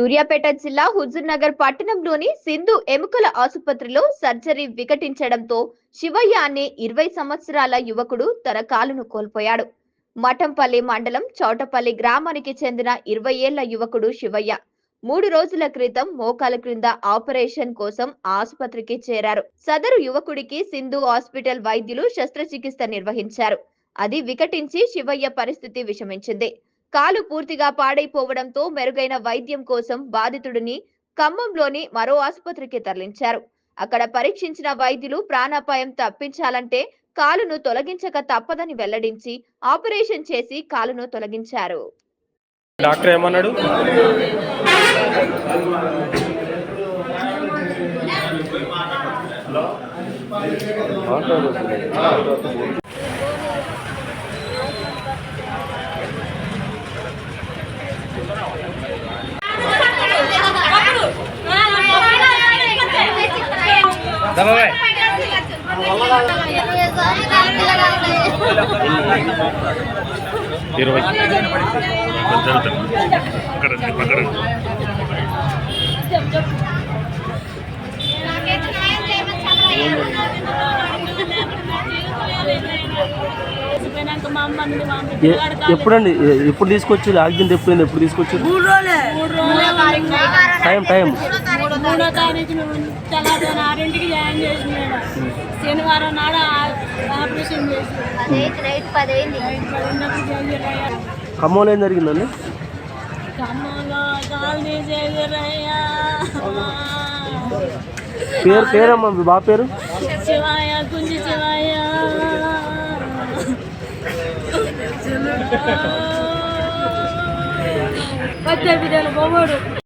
సూర్యాపేట జిల్లా హుజూర్నగర్ పట్టణంలోని సింధు ఎముకల ఆసుపత్రిలో సర్జరీ వికటించడంతో శివయ్య అనే 20 సంవత్సరాల యువకుడు తన కాలును కోల్పోయాడు. మఠంపల్లి మండలం చౌటపల్లి గ్రామానికి చెందిన 20 ఏళ్ల యువకుడు శివయ్య 3 రోజుల క్రితం మోకాల క్రింద ఆపరేషన్ కోసం ఆసుపత్రికి చేరారు. సదరు యువకుడికి సింధు హాస్పిటల్ వైద్యులు శస్త్రచికిత్స నిర్వహించారు. అది వికటించి శివయ్య పరిస్థితి విషమించింది. కాలు పూర్తిగా పాడైపోవడంతో మెరుగైన వైద్యం కోసం బాధితుడిని ఖమ్మంలోని మరో ఆసుపత్రికి తరలించారు. అక్కడ పరీక్షించిన వైద్యులు ప్రాణాపాయం తప్పించాలంటే కాలును తొలగించక తప్పదని వెల్లడించి ఆపరేషన్ చేసి కాలును తొలగించారు. డాక్టర్ ఏమన్నాడు? ఎప్పుడండి ఎప్పుడు తీసుకొచ్చి యాక్సిడెంట్ ఎప్పుడు తీసుకొచ్చి టైం 3వ తారీఖు తెల్లవారు 6ంటికి జాయిన్ చేసిన శనివారం నాడు ఆపరేషన్ ఖమ్మంలో ఏం జరిగిందండి? ఖమ్మంలో కాలు తీసేయరయ్యా. పేరమ్మా మీ బాబు పేరు? శివయ్య, గుంజి శివయ్య. పెద్ద బిడ్డలు బొమ్మడు